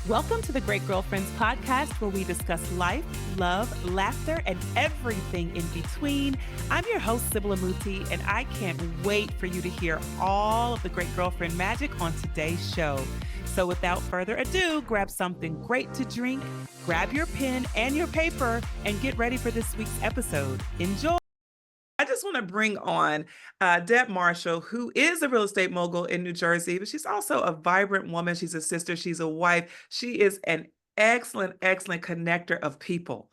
Welcome to the Great Girlfriends podcast, where we discuss life, love, laughter, and everything in between. I'm your host, Sibylla Muti, and I can't wait for you to hear all of the Great Girlfriend magic on today's show. So without further ado, grab something great to drink, grab your pen and your paper, and get ready for this week's episode. Enjoy. I just want to bring on Deb Marshall, who is a real estate mogul in New Jersey, but she's also a vibrant woman. She's a sister. She's a wife. She is an excellent connector of people.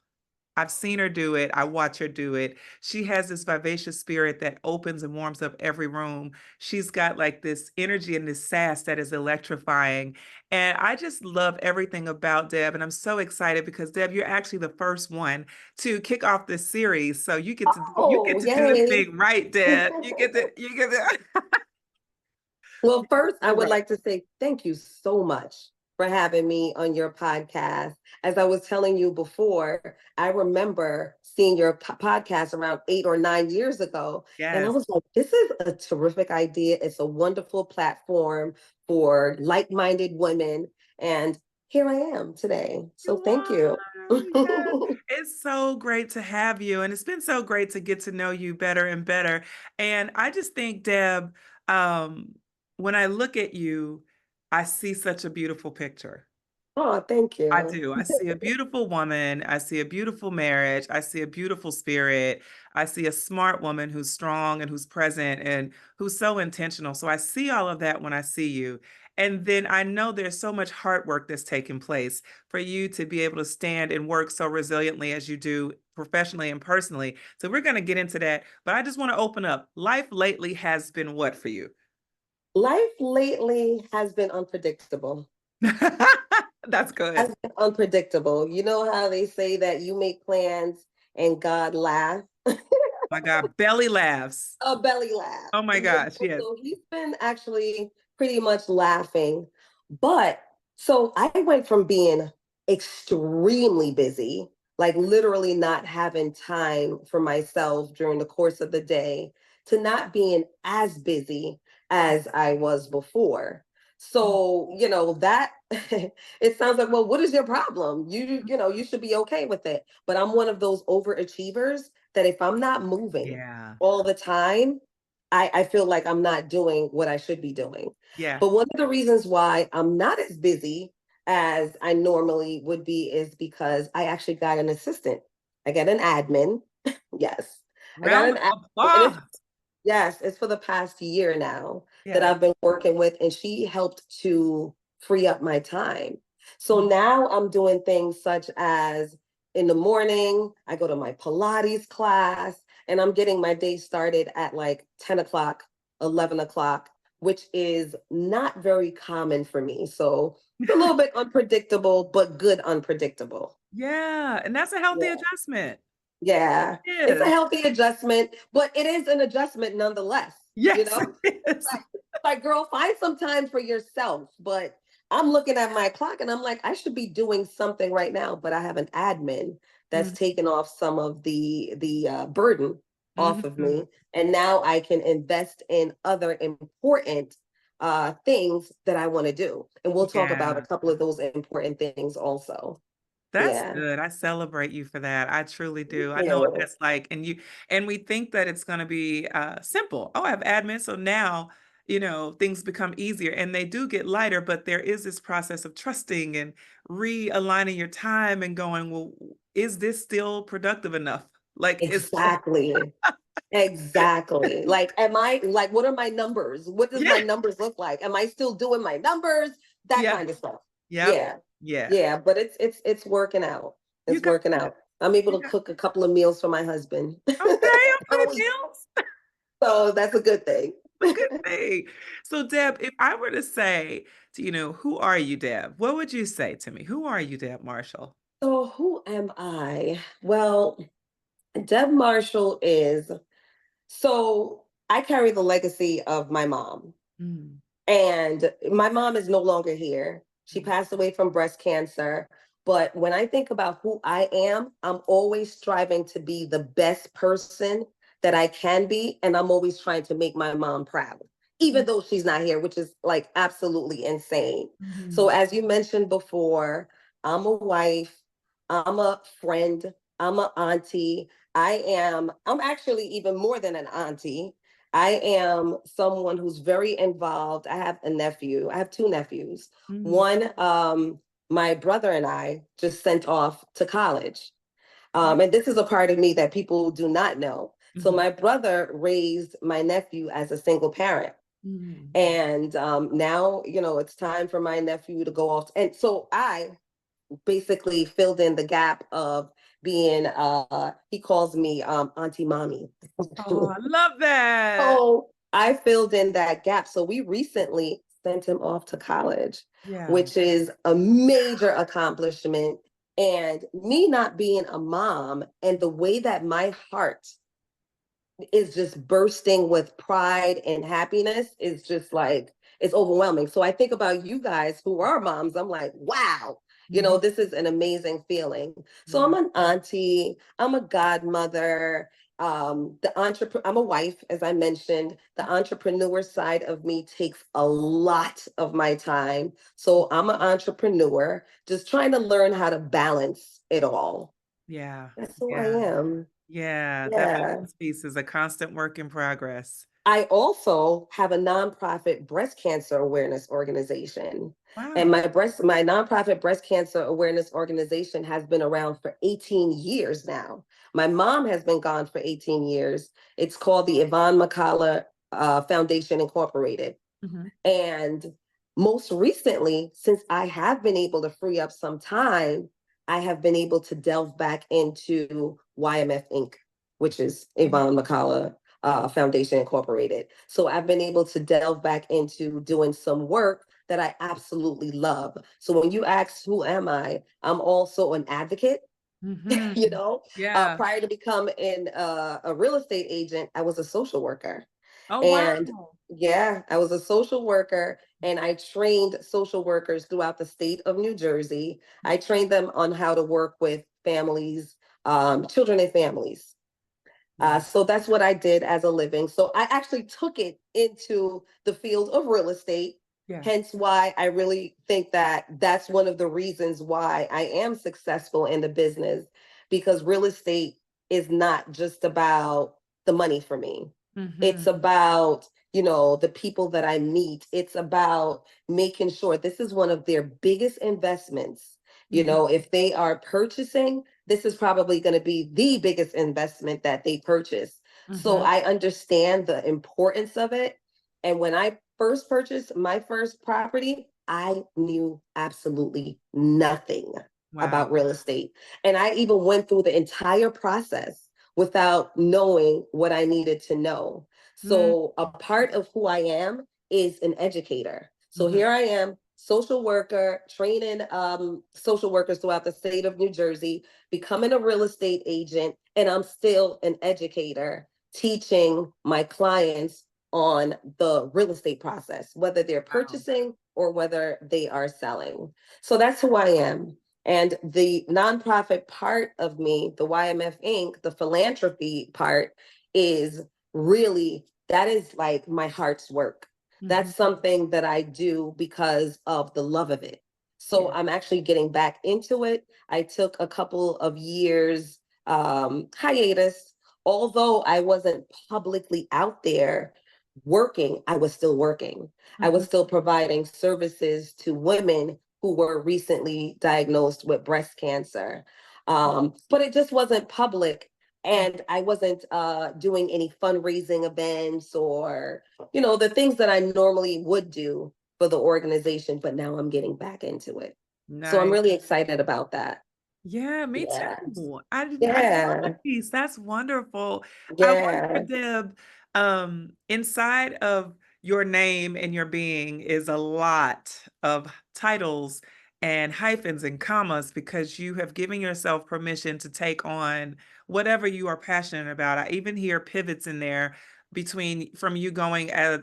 I've seen her do it. I watch her do it. She has this vivacious spirit that opens and warms up every room. She's got like this energy and this sass that is electrifying. And I just love everything about Deb. And I'm so excited because Deb, you're actually the first one to kick off this series. So you get to do this thing right, Deb. You get to. Well, first, I would like to say thank you so much for having me on your podcast. As I was telling you before, I remember seeing your podcast around 8 or 9 years ago. Yes. And I was like, this is a terrific idea. It's a wonderful platform for like-minded women. And here I am today. So thank you. Yes. It's so great to have you. And it's been so great to get to know you better and better. And I just think, Deb, when I look at you, I see such a beautiful picture. Oh, thank you. I do. I see a beautiful woman. I see a beautiful marriage. I see a beautiful spirit. I see a smart woman who's strong and who's present and who's so intentional. So I see all of that when I see you. And then I know there's so much hard work that's taking place for you to be able to stand and work so resiliently as you do professionally and personally. So we're going to get into that. But I just want to open up. Life lately has been what for you? Life lately has been unpredictable. That's good. Has been unpredictable. You know how they say that you make plans and God laughs? My God, belly laughs. Oh, belly laugh. Oh my gosh, yes. So he's been actually pretty much laughing. But so I went from being extremely busy, like literally not having time for myself during the course of the day, to not being as busy as I was before. So, that it sounds like, well, what is your problem? You should be okay with it. But I'm one of those overachievers that if I'm not moving all the time, I feel like I'm not doing what I should be doing. Yeah. But one of the reasons why I'm not as busy as I normally would be is because I actually got an assistant. I got an admin. Yes. I got an admin. Yes, it's for the past year now that I've been working with, and she helped to free up my time. So now I'm doing things such as in the morning, I go to my Pilates class, and I'm getting my day started at like 10 o'clock, 11 o'clock, which is not very common for me. So it's a little bit unpredictable, but good unpredictable. Yeah, and that's a healthy adjustment. Yeah, it's a healthy adjustment, but it is an adjustment nonetheless. Yes, like, girl, find some time for yourself. But I'm looking at my clock and I'm like, I should be doing something right now, but I have an admin that's taken off some of the burden off of me, and now I can invest in other important things that I want to do, and we'll talk about a couple of those important things also. That's good. I celebrate you for that. I truly do. I know what that's like. And we think that it's going to be simple. Oh, I have admin. So now, things become easier, and they do get lighter, but there is this process of trusting and realigning your time and going, well, is this still productive enough? Like, exactly. Exactly. Like, what are my numbers? What does my numbers look like? Am I still doing my numbers? That kind of stuff. Yeah, but it's working out. It's working out. I'm able to cook a couple of meals for my husband. Okay, meals. So that's a good thing. A good thing. So Deb, if I were to say, who are you, Deb? What would you say to me? Who are you, Deb Marshall? So who am I? Well, Deb Marshall so I carry the legacy of my mom. And my mom is no longer here. She passed away from breast cancer. But when I think about who I am, I'm always striving to be the best person that I can be. And I'm always trying to make my mom proud. even though she's not here, which is like absolutely insane. So, Mm-hmm. as you mentioned before, I'm a wife, I'm a friend, I'm an auntie. I'm actually even more than an auntie. I am someone who's very involved. I have a nephew, I have two nephews. Mm-hmm. One, my brother and I just sent off to college. And this is a part of me that people do not know. So, Mm-hmm. my brother raised my nephew as a single parent. Mm-hmm. And now, it's time for my nephew to go off. And so I basically filled in the gap of being, he calls me Auntie Mommy. Oh, I love that. So I filled in that gap. So we recently sent him off to college, Yeah. which is a major accomplishment. And me not being a mom and the way that my heart is just bursting with pride and happiness is just like, it's overwhelming. So I think about you guys who are moms. I'm like, wow, Mm-hmm. this is an amazing feeling. So Yeah. I'm an auntie, I'm a godmother, I'm a wife, as I mentioned. The entrepreneur side of me takes a lot of my time. So I'm an entrepreneur, just trying to learn how to balance it all. Yeah. That's who I Yeah. am. Yeah. That Yeah. balance piece is a constant work in progress. I also have a nonprofit breast cancer awareness organization. And Wow. my nonprofit breast cancer awareness organization has been around for 18 years now. My mom has been gone for 18 years. It's called the Yvonne McCalla Foundation Incorporated. Mm-hmm. And most recently, since I have been able to free up some time, I have been able to delve back into YMF Inc., which is Yvonne McCalla Foundation Incorporated. So I've been able to delve back into doing some work that I absolutely love. So when you ask, who am I? I'm also an advocate. Mm-hmm. Yeah. Prior to becoming a real estate agent, I was a social worker. Oh, And wow. yeah, I was a social worker and I trained social workers throughout the state of New Jersey. I trained them on how to work with families, children and families. Yeah. So that's what I did as a living. So I actually took it into the field of real estate. Yeah. Hence why I really think that that's one of the reasons why I am successful in the business, because real estate is not just about the money for me. Mm-hmm. It's about, the people that I meet. It's about making sure this is one of their biggest investments. Mm-hmm. If they are purchasing, this is probably going to be the biggest investment that they purchase. So Mm-hmm. I understand the importance of it. And when I first purchased my first property, I knew absolutely nothing Wow. about real estate. And I even went through the entire process without knowing what I needed to know. So a part of who I am is an educator. So Mm-hmm. here I am, social worker, training social workers throughout the state of New Jersey, becoming a real estate agent, and I'm still an educator teaching my clients on the real estate process, whether they're Wow. purchasing or whether they are selling. So that's who I am. And the nonprofit part of me, the YMF Inc., the philanthropy part, is really, that is like my heart's work. Mm-hmm. That's something that I do because of the love of it. So Yeah. I'm actually getting back into it. I took a couple of years hiatus. Although I wasn't publicly out there working, I was still working. I Mm-hmm. was still providing services to women who were recently diagnosed with breast cancer. But it just wasn't public. And I wasn't doing any fundraising events or, the things that I normally would do for the organization. But now I'm getting back into it. So I'm Nice. really excited about that. Yeah, me Yeah. too. I love Yeah. that piece. That's wonderful. I Yeah. wonder, Deb, inside of your name and your being is a lot of titles and hyphens and commas because you have given yourself permission to take on whatever you are passionate about. I even hear pivots in there between from you going as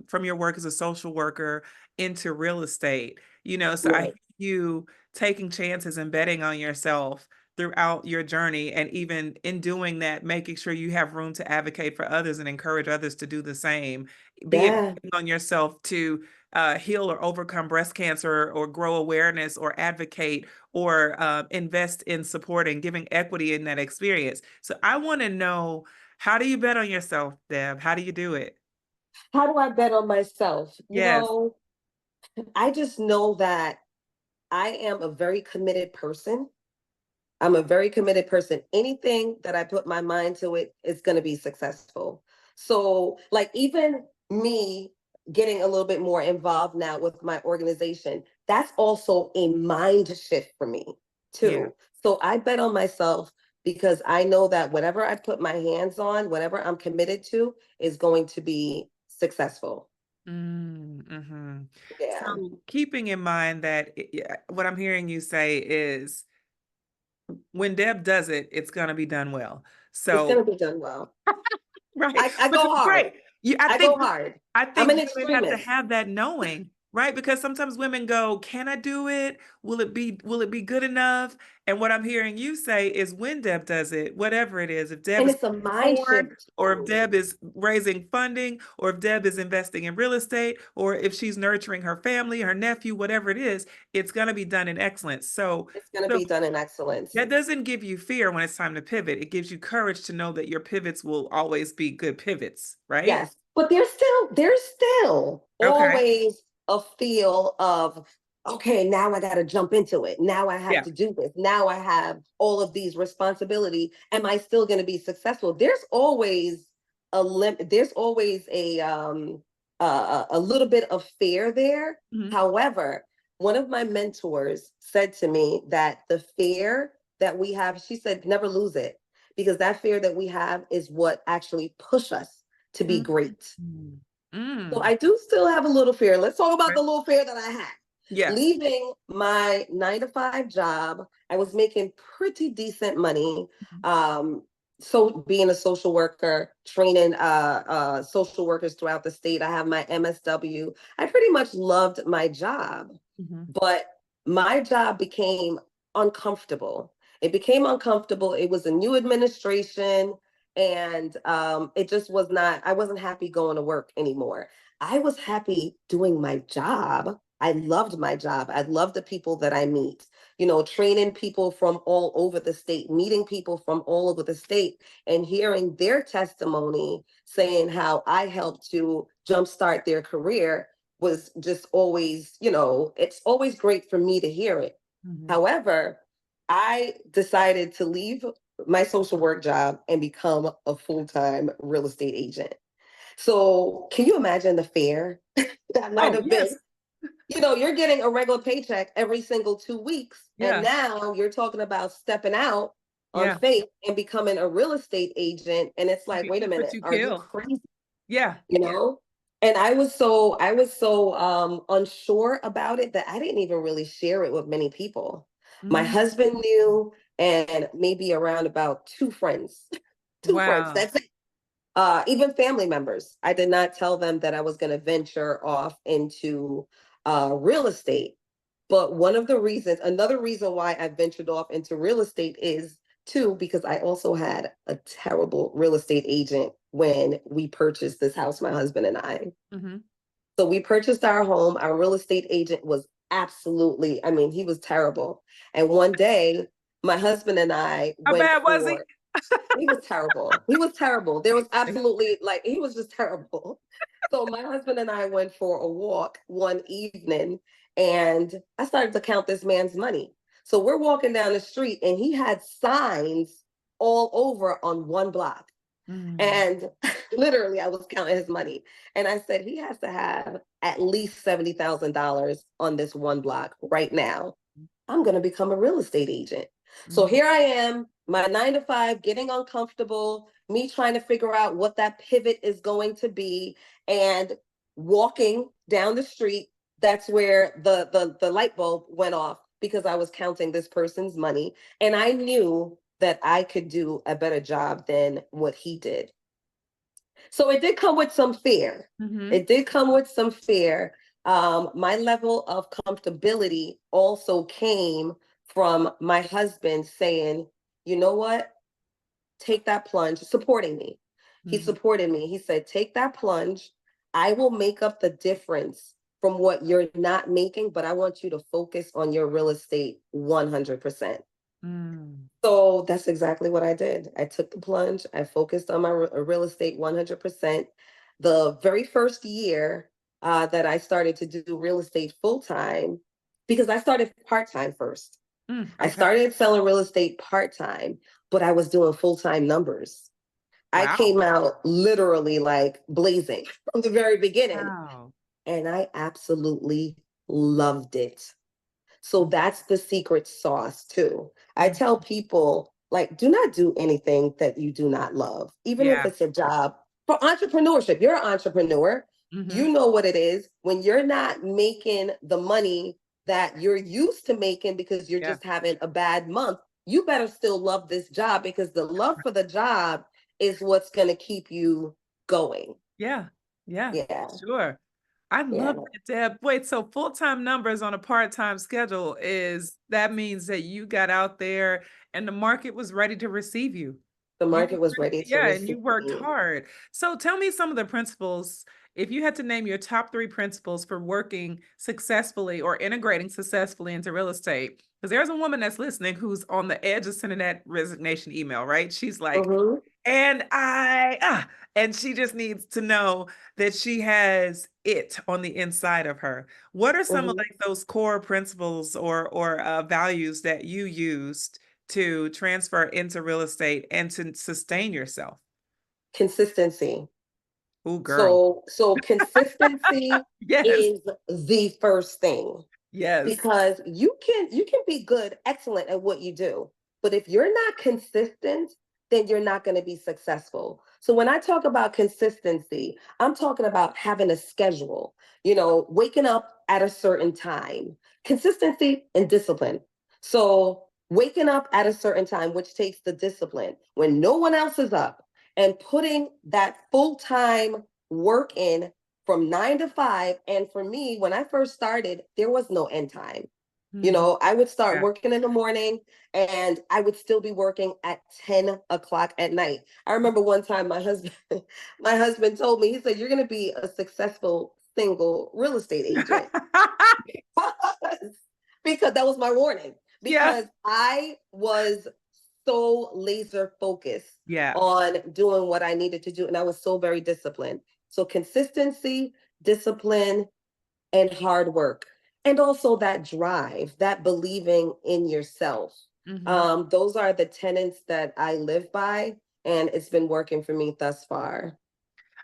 from your work as a social worker into real estate. So I hear Right. you taking chances and betting on yourself throughout your journey. And even in doing that, making sure you have room to advocate for others and encourage others to do the same, be it on yourself to heal or overcome breast cancer, or grow awareness, or advocate, or invest in supporting, giving equity in that experience. So I want to know, how do you bet on yourself, Deb? How do you do it? How do I bet on myself? Yes. I just know that I am a very committed person. I'm a very committed person. Anything that I put my mind to, it is going to be successful. So, like, even me getting a little bit more involved now with my organization, that's also a mind shift for me too. Yeah. So I bet on myself because I know that whatever I put my hands on, whatever I'm committed to, is going to be successful. Mm-hmm. Yeah. So keeping in mind that what I'm hearing you say is, when Deb does it, it's going to be done well. So it's going to be done well. Right. I go hard. I go hard. I think I'm an women extremist. have to have that knowing, right? Because sometimes women go, can I do it? Will it be good enough? And what I'm hearing you say is, when Deb does it, whatever it is, if Deb is a mind shift, or if Deb is raising funding, or if Deb is investing in real estate, or if she's nurturing her family, her nephew, whatever it is, it's going to be done in excellence. So it's going to be done in excellence. That doesn't give you fear when it's time to pivot. It gives you courage to know that your pivots will always be good pivots, right? Yes, but there's still always a feel of, okay, now I got to jump into it. Now I have to do this. Now I have all of these responsibilities. Am I still going to be successful? There's always there's always a little bit of fear there. Mm-hmm. However, one of my mentors said to me that the fear that we have, she said, never lose it, because that fear that we have is what actually push us to be great. So I do still have a little fear. Let's talk about the little fear that I had. Yeah. Leaving my 9-to-5 job, I was making pretty decent money. So being a social worker, training social workers throughout the state, I have my MSW. I pretty much loved my job, but my job became uncomfortable. It became uncomfortable. It was a new administration, and it just was not, I wasn't happy going to work anymore. I was happy doing my job. I loved my job. I loved the people that I meet, training people from all over the state, meeting people from all over the state, and hearing their testimony saying how I helped to jumpstart their career was just always, it's always great for me to hear it. However, I decided to leave my social work job and become a full-time real estate agent. So can you imagine the fear that might have been? You're getting a regular paycheck every single 2 weeks. And now you're talking about stepping out on faith and becoming a real estate agent. And it's like, wait a minute, are you crazy? Yeah. And I was so unsure about it that I didn't even really share it with many people. My husband knew, and maybe around about 2 friends. Two friends, that's it. Even family members. I did not tell them that I was going to venture off into real estate. But another reason why I ventured off into real estate is too, because I also had a terrible real estate agent when we purchased this house, my husband and I. So we purchased our home. Our real estate agent was absolutely, he was terrible. And one day, my husband and I How bad was he? He was terrible. He was terrible. There was absolutely, he was just terrible. So my husband and I went for a walk one evening, and I started to count this man's money. So we're walking down the street, and he had signs all over on one block. And literally, I was counting his money. And I said, he has to have at least $70,000 on this one block right now. I'm going to become a real estate agent. So here I am, my 9-to-5, getting uncomfortable, me trying to figure out what that pivot is going to be, and walking down the street. That's where the light bulb went off, because I was counting this person's money, and I knew that I could do a better job than what he did. So it did come with some fear. It did come with some fear. My level of comfortability also came from my husband saying, you know what? Take that plunge, supporting me. He supported me. He said, take that plunge. I will make up the difference from what you're not making, but I want you to focus on your real estate 100%. So that's exactly what I did. I took the plunge. I focused on my real estate 100%. The very first year that I started to do real estate full time, because I started part time first. Okay. I started selling real estate part time, but I was doing full time numbers. Wow. I came out literally like blazing from the very beginning. Wow. And I absolutely loved it. So that's the secret sauce too. I tell people, like, do not do anything that you do not love, even if it's a job. For entrepreneurship, you're an entrepreneur. You know what it is when you're not making the money that you're used to making because you're just having a bad month. You better still love this job, because the love for the job is what's going to keep you going. Yeah. Sure. I love that, Deb. Wait, so full-time numbers on a part-time schedule that means that you got out there and the market was ready to receive you. The market was ready to receive and you worked hard. So tell me some of the principles. If you had to name your top 3 principles for working successfully or integrating successfully into real estate, because there's a woman that's listening who's on the edge of sending that resignation email, right? She's like, and she just needs to know that she has it on the inside of her. What are some of like those core principles or values that you used to transfer into real estate and to sustain yourself? Consistency. Oh, girl. So consistency is the first thing. Yes. Because you can be good, excellent at what you do, but if you're not consistent, then you're not going to be successful. So when I talk about consistency, I'm talking about having a schedule, waking up at a certain time, consistency and discipline. So waking up at a certain time, which takes the discipline when no one else is up, and putting that full-time work in from 9 to 5. And for me, when I first started, there was no end time. I would start working in the morning and I would still be working at 10 o'clock at night. I remember one time my husband told me, he said, you're going to be a successful single real estate agent. because that was my warning. Because I was so laser focused on doing what I needed to do. And I was so very disciplined. So consistency, discipline, and hard work. And also that drive, that believing in yourself. Those are the tenets that I live by, and it's been working for me thus far.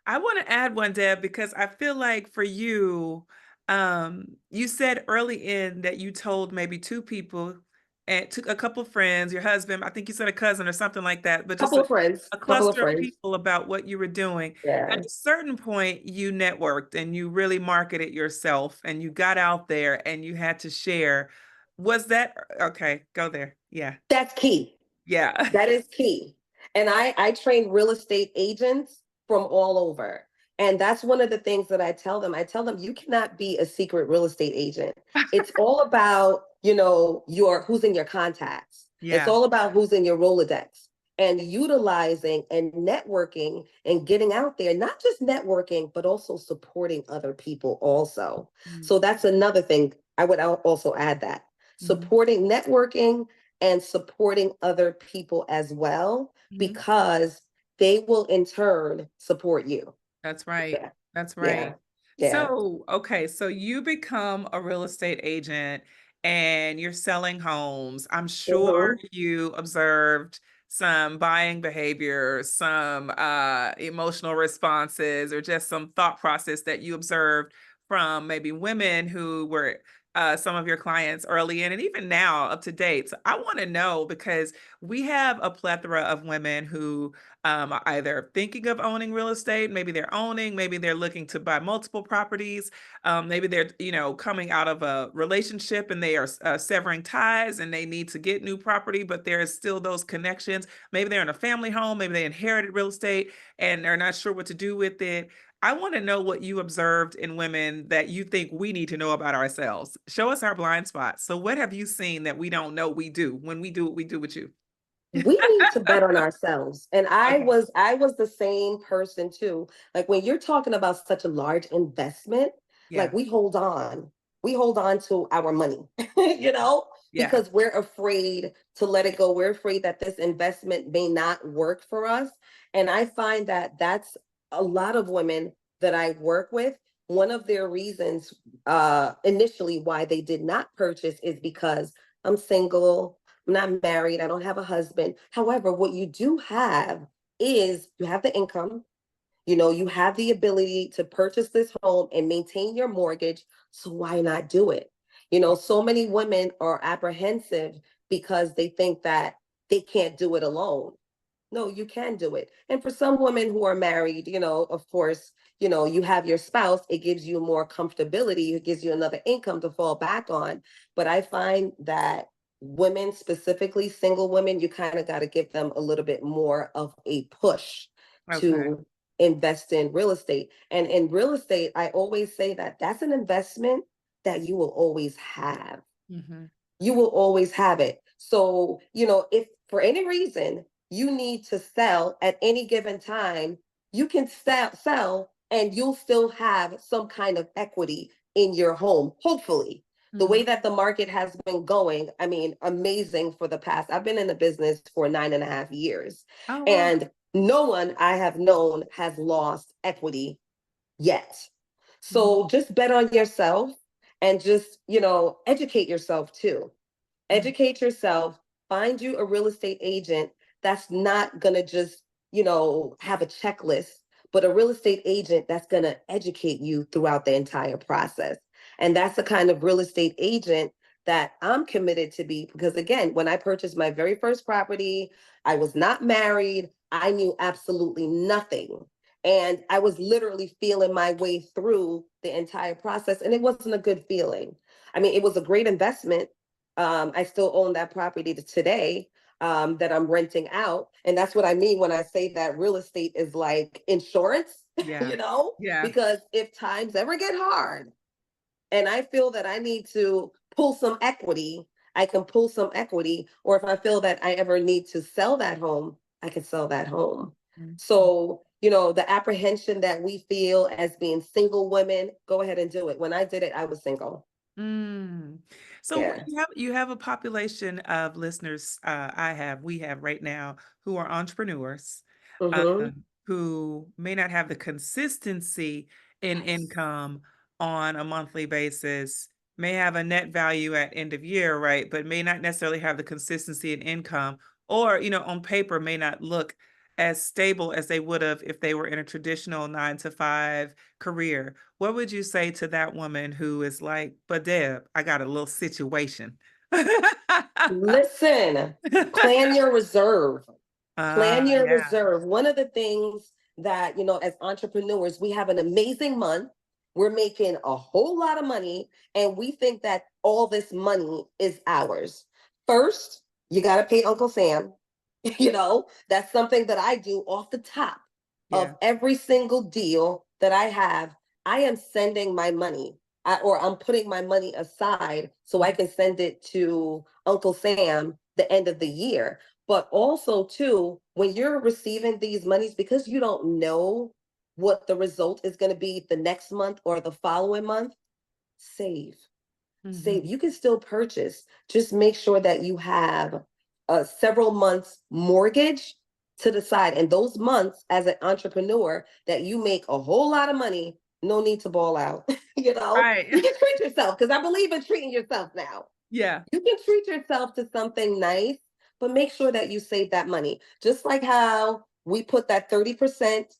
I want to add one, Deb, because I feel like for you, you said early in that you told maybe 2 people and took a couple of friends, your husband, I think you said a cousin or something like that, but just a cluster of people about what you were doing. At a certain point, you networked and you really marketed yourself and you got out there and you had to share. Was that, okay, go there. Yeah. That's key. Yeah. That is key. And I train real estate agents from all over. And that's one of the things that I tell them. I tell them, you cannot be a secret real estate agent. It's all about, who's in your contacts. It's all about who's in your Rolodex, and utilizing and networking and getting out there, not just networking, but also supporting other people also. So that's another thing I would also add, that supporting networking and supporting other people as well, because they will in turn support you. That's right. That's right. So, okay, so you become a real estate agent and you're selling homes. I'm sure you observed some buying behavior, some emotional responses, or just some thought process that you observed from maybe women who were some of your clients early in and even now up to date. So I want to know, because we have a plethora of women who are either thinking of owning real estate, maybe they're owning, maybe they're looking to buy multiple properties, maybe they're coming out of a relationship and they are severing ties and they need to get new property, but there's still those connections. Maybe they're in a family home, maybe they inherited real estate and they're not sure what to do with it. I want to know what you observed in women that you think we need to know about ourselves. Show us our blind spots. So what have you seen that we don't know we do when we do what we do with you? We need to bet on ourselves. And Okay. I was the same person too. Like when you're talking about such a large investment, like Yeah. we hold on. We hold on to our money, you know, Yeah. because we're afraid to let it go. We're afraid that this investment may not work for us. And I find that that's a lot of women that I work with. One of their reasons initially why they did not purchase is because I'm single, I'm not married, I don't have a husband. However, what you do have is you have the income, you know, you have the ability to purchase this home and maintain your mortgage. So why not do it? You know, so many women are apprehensive because they think that they can't do it alone. No, you can do it. And for some women who are married, you know, of course, you know, you have your spouse, it gives you more comfortability, it gives you another income to fall back on. But I find that women, specifically single women, you kind of got to give them a little bit more of a push Okay. to invest in real estate. And in real estate, I always say that that's an investment that you will always have. Mm-hmm. You will always have it. So, you know, if for any reason you need to sell at any given time, you can sell and you'll still have some kind of equity in your home, hopefully. The Mm-hmm. way that the market has been going, I mean, amazing for the past. I've been in the business for 9.5 years, Oh, wow. and no one I have known has lost equity yet. Mm-hmm. So just bet on yourself and just, you know, educate yourself too. Educate yourself, find you a real estate agent that's not going to just, you know, have a checklist, but a real estate agent that's going to educate you throughout the entire process. And that's the kind of real estate agent that I'm committed to be because again, when I purchased my very first property, I was not married. I knew absolutely nothing. And I was literally feeling my way through the entire process, and it wasn't a good feeling. I mean, it was a great investment. I still own that property to today that I'm renting out. And that's what I mean when I say that real estate is like insurance, Yeah. you know, Yeah. because if times ever get hard and I feel that I need to pull some equity, I can pull some equity. Or if I feel that I ever need to sell that home, I can sell that home. Mm-hmm. So, you know, the apprehension that we feel as being single women, go ahead and do it. When I did it, I was single. Mm. So Yeah. you have a population of listeners, we have right now who are entrepreneurs, Mm-hmm. who may not have the consistency in Yes. income on a monthly basis, may have a net value at end of year, right? But may not necessarily have the consistency in income, or, on paper may not look as stable as they would have if they were in a traditional 9 to 5 career. What would you say to that woman who is like, but Deb, I got a little situation? Listen, plan your reserve. Plan your Yeah, reserve. One of the things that, you know, as entrepreneurs, we have an amazing month. We're making a whole lot of money, and we think that all this money is ours. First, you got to pay Uncle Sam. You know, that's something that I do off the top yeah. of every single deal that I have. I am sending my money, or I'm putting my money aside so I can send it to Uncle Sam the end of the year. But also, too, when you're receiving these monies, because you don't know what the result is going to be the next month or the following month, save. Save. Mhm. You can still purchase. Just make sure that you have several months mortgage to the side. And those months as an entrepreneur that you make a whole lot of money, no need to ball out. You know, Right. you can treat yourself because I believe in treating yourself now. Yeah. You can treat yourself to something nice, but make sure that you save that money. Just like how we put that 30%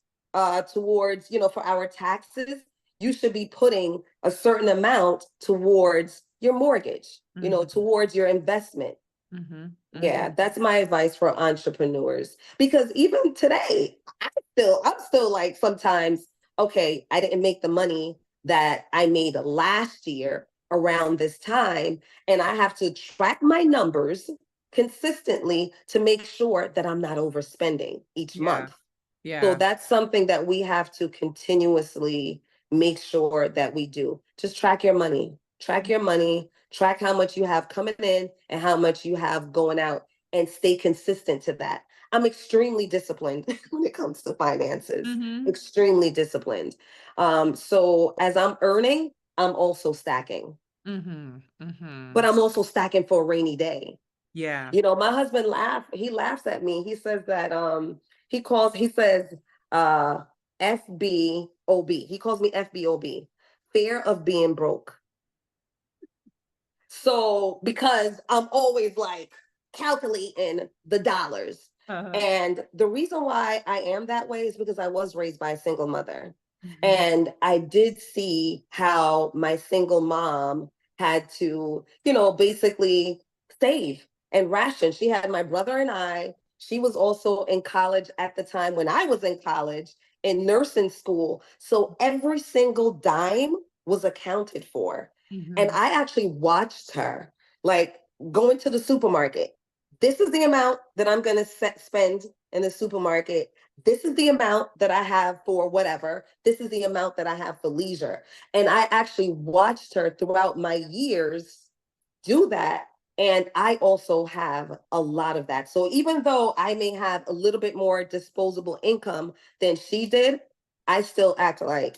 towards, you know, for our taxes, you should be putting a certain amount towards your mortgage, you know, Mhm. towards your investment. Mhm. Yeah, Mhm. that's my advice for entrepreneurs. Because even today, I'm still like sometimes, okay, I didn't make the money that I made last year around this time. And I have to track my numbers consistently to make sure that I'm not overspending each Yeah. month. So Yeah. that's something that we have to continuously make sure that we do. Just track your money. Track your money, track how much you have coming in and how much you have going out, and stay consistent to that. I'm extremely disciplined when it comes to finances, Mm-hmm. extremely disciplined. So as I'm earning, I'm also stacking, Mm-hmm. Mm-hmm. but I'm also stacking for a rainy day. Yeah. You know, my husband he laughs at me. He says that he says uh FBOB. He calls me FBOB. Fear of being broke. So because I'm always like calculating the dollars. Uh-huh. And the reason why I am that way is because I was raised by a single mother. Mm-hmm. And I did see how my single mom had to, basically save and ration. She had my brother and I. She was also in college at the time when I was in college, in nursing school. So every single dime was accounted for. And Mm-hmm. I actually watched her like going to the supermarket. This is the amount that I'm going to spend in the supermarket. This is the amount that I have for whatever. This is the amount that I have for leisure. And I actually watched her throughout my years do that. And I also have a lot of that. So even though I may have a little bit more disposable income than she did, I still act like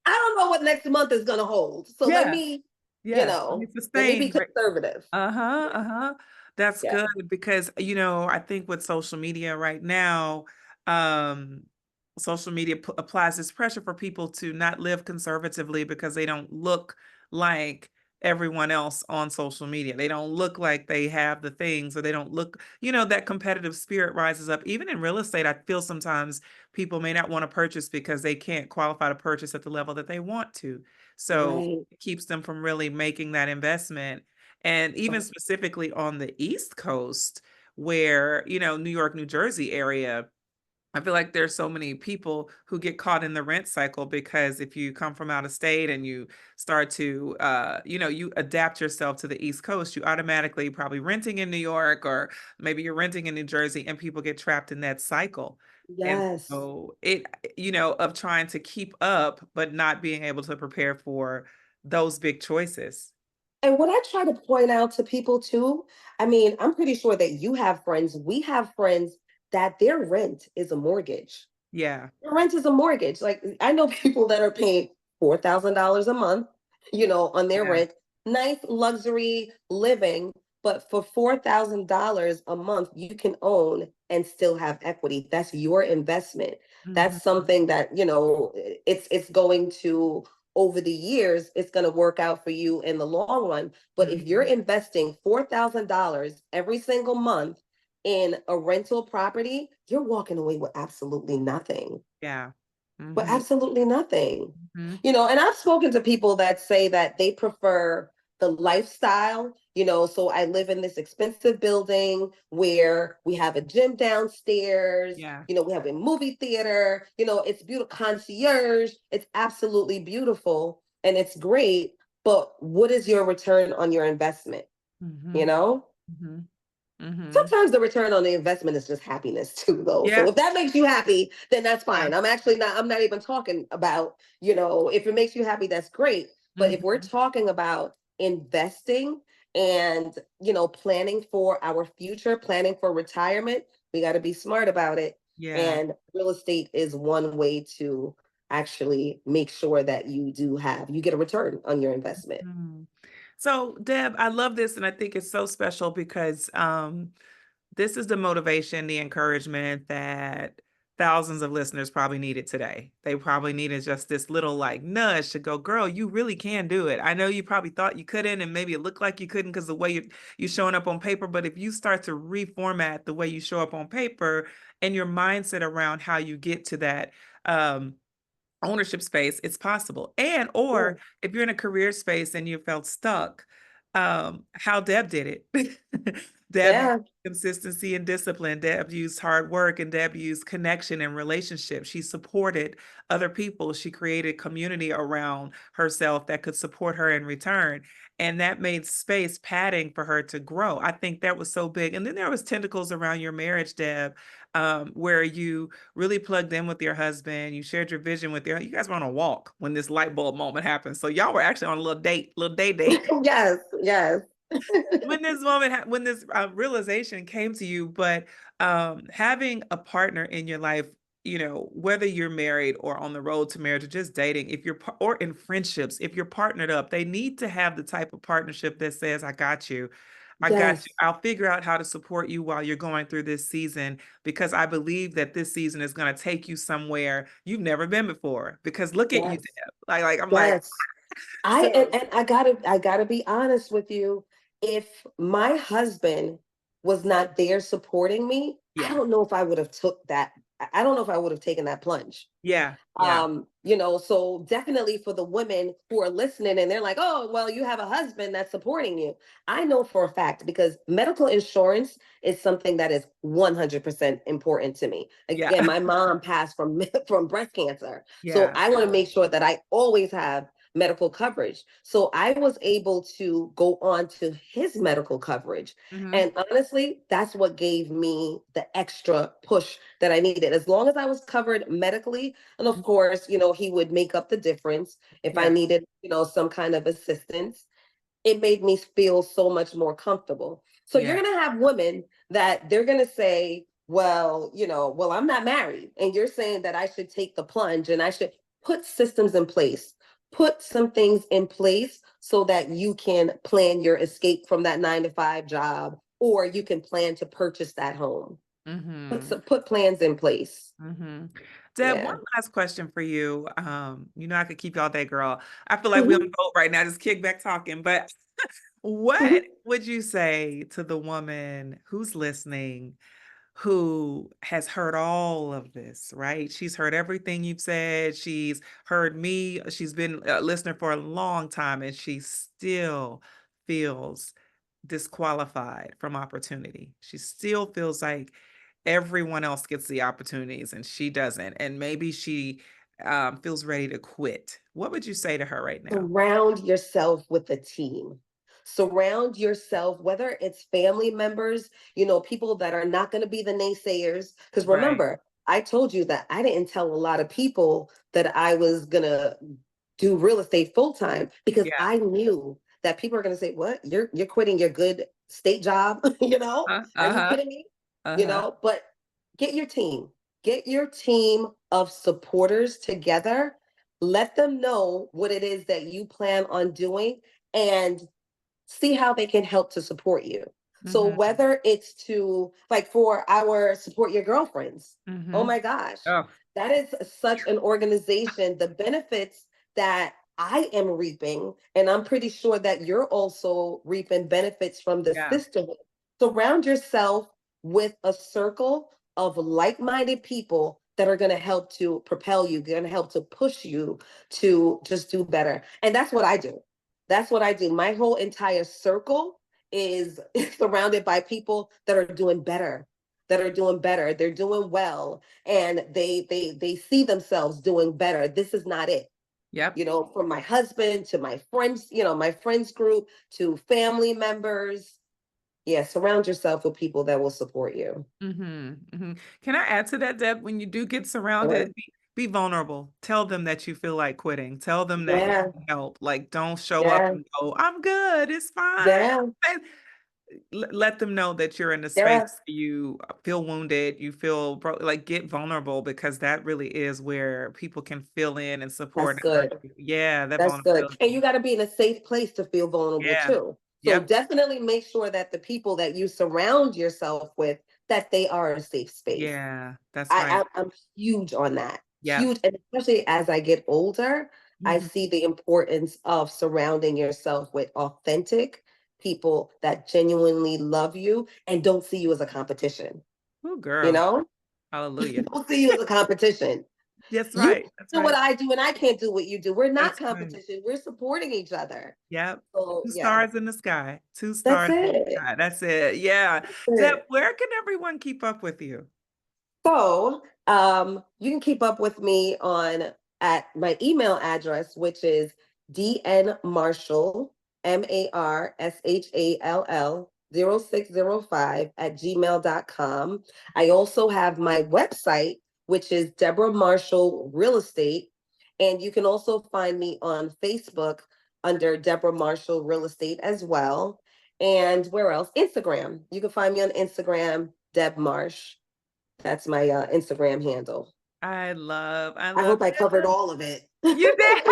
I don't know what next month is going to hold. So let Yeah. me, Yeah. Let let me sustain. be conservative. Uh-huh, uh-huh. That's Yeah. good because, I think with social media right now, um, social media applies this pressure for people to not live conservatively because they don't look like everyone else on social media. They don't look like they have the things, or they don't look, that competitive spirit rises up. Even in real estate, I feel sometimes people may not want to purchase because they can't qualify to purchase at the level that they want to. So Right. it keeps them from really making that investment. And even Right. specifically on the East Coast, where, New York, New Jersey area, I feel like there's so many people who get caught in the rent cycle because if you come from out of state and you start to, you adapt yourself to the East Coast, you automatically probably renting in New York, or maybe you're renting in New Jersey, and people get trapped in that cycle. And Yes. so of trying to keep up, but not being able to prepare for those big choices. And what I try to point out to people too, I mean, I'm pretty sure that you have friends, we have friends that their rent is a mortgage. Yeah. Their rent is a mortgage. Like I know people that are paying $4,000 a month, on their Yeah. rent, nice luxury living, but for $4,000 a month, you can own and still have equity. That's your investment. That's Mhm. something that, it's going to over the years, it's going to work out for you in the long run. But if you're Mhm. investing $4,000 every single month in a rental property, you're walking away with absolutely nothing. Yeah. With Mhm. absolutely nothing. Mhm. And I've spoken to people that say that they prefer the lifestyle. So I live in this expensive building where we have a gym downstairs, Yeah. we have a movie theater, it's beautiful, concierge, it's absolutely beautiful and it's great. But what is your return on your investment? You Mhm. know? Mhm. Mhm. Sometimes the return on the investment is just happiness too, though. Yeah. So if that makes you happy, then that's Yeah. fine. I'm not even talking about, if it makes you happy, that's great. But if we're Mhm. talking about investing and, planning for our future, planning for retirement, we got to be smart about it. Yeah. And real estate is one way to actually make sure that you get a return on your investment. Mhm. So, Deb, I love this, and I think it's so special because this is the motivation, the encouragement that thousands of listeners probably needed today. They probably needed just this little like nudge to go, girl, you really can do it. I know you probably thought you couldn't, and maybe it looked like you couldn't because the way you're showing up on paper. But if you start to reformat the way you show up on paper and your mindset around how you get to that, um, ownership space, it's possible. And or Mm. if you're in a career space and you felt stuck, how Deb did it. Deb Yeah. consistency and discipline. Deb used hard work, and Deb used connection and relationship. She supported other people. She created community around herself that could support her in return. And that made space, padding for her to grow. I think that was so big. And then there was tentacles around your marriage, Deb, where you really plugged in with your husband. You shared your vision with you guys were on a walk when this light bulb moment happened. So y'all were actually on a little date, little day date. Yes, yes. When this moment, when this realization came to you, but having a partner in your life, you know, whether you're married or on the road to marriage or just dating, if you're or in friendships, if you're partnered up, they need to have the type of partnership that says, I got you. I got Yes, you. I'll figure out how to support you while you're going through this season, because I believe that this season is going to take you somewhere you've never been before. Because look at you, yes, Deb. Like I'm like, yes. so And I gotta be honest with you. If my husband was not there supporting me, I yeah, don't know if I would have took that. I don't know if I would have taken that plunge. yeah, yeah, So definitely for the women who are listening and they're like, oh, well, you have a husband that's supporting you. I know for a fact because medical insurance is something that is 100% important to me. yeah, Again, my mom passed from from breast cancer. So yeah. I want to make sure that I always have medical coverage. So I was able to go on to his medical coverage. Mhm. And honestly, that's what gave me the extra push that I needed. As long as I was covered medically, and of course, he would make up the difference if I Yeah, needed, some kind of assistance. It made me feel so much more comfortable. So you're yeah, going to have women that they're going to say, well, well, I'm not married. And you're saying that I should take the plunge and I should put systems in place, put some things in place so that you can plan your escape from that 9 to 5 job, or you can plan to purchase that home. mhm, Put plans in place. mhm. Deb, Yeah. one last question for you. You know I could keep you all day, girl. I feel like we're on Mhm. the boat right now, just kick back talking. But what Mhm. would you say to the woman who's listening, who has heard all of this, right? She's heard everything you've said. She's heard me. She's been a listener for a long time, and she still feels disqualified from opportunity. She still feels like everyone else gets the opportunities and she doesn't. And maybe she feels ready to quit. What would you say to her right now? Surround yourself with a team. Surround yourself, whether it's family members, people that are not going to be the naysayers. Because Right. remember, I told you that I didn't tell a lot of people that I was going to do real estate full time because Yeah. I knew that people are going to say, "What? You're quitting your good state job?" Are you Uh-huh. kidding me? Uh-huh. But get your team. Get your team of supporters together, let them know what it is that you plan on doing and see how they can help to support you. So Mm-hmm. whether it's to like for our support your girlfriends, oh Mm-hmm. my gosh, Oh, that is such an organization. The benefits that I am reaping, and I'm pretty sure that you're also reaping benefits from the yeah. sisterhood. Surround yourself with a circle of like-minded people that are going to help to propel you, going to help to push you to just do better. And that's what I do. That's what I do. My whole entire circle is surrounded by people that are doing better, that are doing better. They're doing well, and they see themselves doing better. This is not it. Yep. From my husband to my friends, my friends group to family members. Yeah, surround yourself with people that will support you. Mm-hmm. Mm-hmm. Can I add to that, Deb? When you do get Sure. surrounded, be vulnerable. Tell them that you feel like quitting. Tell them that you Yeah, need help. Like, don't show up yeah, and go, I'm good. It's fine. yeah, And let them know that you're in a space yeah. where you feel wounded, you feel like get vulnerable, because that really is where people can fill in and support That's and hug good. you. Yeah, that That's good. And you vulnerability. got to be in a safe place to feel vulnerable Yeah. too. So Yep. definitely make sure that the people that you surround yourself with, that they are a safe space. Yeah, that's I, right. I'm huge on that. Yep. Huge. And especially as I get older, I Mhm. see the importance of surrounding yourself with authentic people that genuinely love you and don't see you as a competition. Oh, You girl. know, Hallelujah. don't see you as a competition. That's You right. can't That's do right. what I do and I can't do what you do. We're not That's right. competition. We're supporting each other. Yep. So Two yeah, stars in the sky. Two that's stars in the it. sky. That's it. Yeah. That's Deb, it. where can everyone keep up with you? So you can keep up with me on at my email address, which is dnmarshall, MARSHALL 0605 at gmail.com. I also have my website, which is Debra Marshall Real Estate. And you can also find me on Facebook under Debra Marshall Real Estate as well. And where else? Instagram. You can find me on Instagram, Deb Marsh. That's my Instagram handle. I I love hope I covered all of it. you did.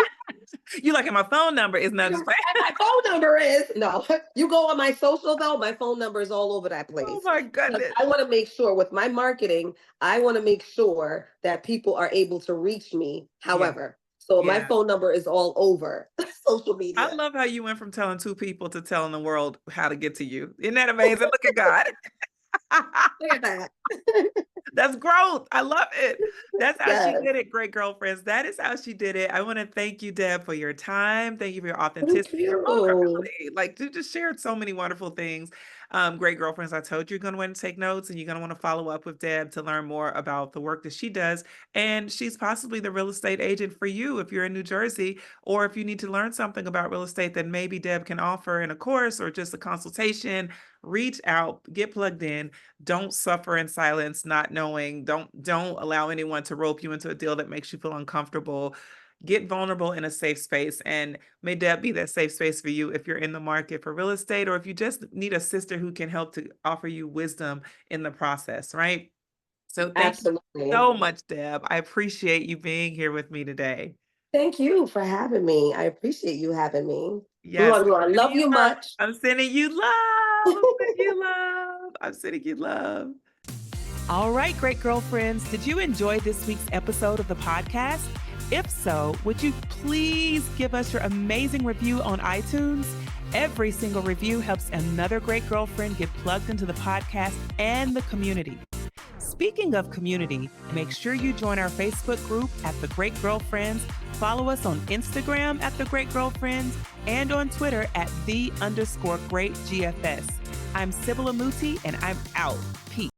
You like my phone number is not just And my phone number is no. You go on my social though, my phone number is all over that oh place. my Because goodness. I want to make sure with my marketing, I want to make sure that people are able to reach me. Yeah. However, so my Yeah. phone number is all over social I media. love how you went from telling two people to telling the world how to get to you. Isn't that amazing? Look at God. Look at that. That's growth. I love it. That's how she Yes. did it, great girlfriends. That is how she did it. I want to thank you, Deb, for your time. Thank you for your Thank authenticity, your you. vulnerability. Like, you just shared so many wonderful things. Great girlfriends, I told you, you're going to want to take notes and you're going to want to follow up with Deb to learn more about the work that she does. And she's possibly the real estate agent for you if you're in New Jersey, or if you need to learn something about real estate that maybe Deb can offer in a course or just a consultation. Reach out, get plugged in. Don't suffer in silence, not knowing. Don't allow anyone to rope you into a deal that makes you feel uncomfortable. Get vulnerable in a safe space, and may Deb be that safe space for you if you're in the market for real estate, or if you just need a sister who can help to offer you wisdom in the process, right? So thank you Absolutely. so much, Deb. I appreciate you being here with me today. Thank you for having me. I appreciate you having me. Yes, I sending love you you love. much. I'm sending you love. I'm sending you love. I'm sending you love. All right, great girlfriends, did you enjoy this week's episode of the podcast? If so, would you please give us your amazing review on iTunes? Every single review helps another great girlfriend get plugged into the podcast and the community. Speaking of community, make sure you join our Facebook group at The Great Girlfriends, follow us on Instagram at The Great Girlfriends, and on Twitter at _great GFS. I'm Sibylla Muti, and I'm out. Peace.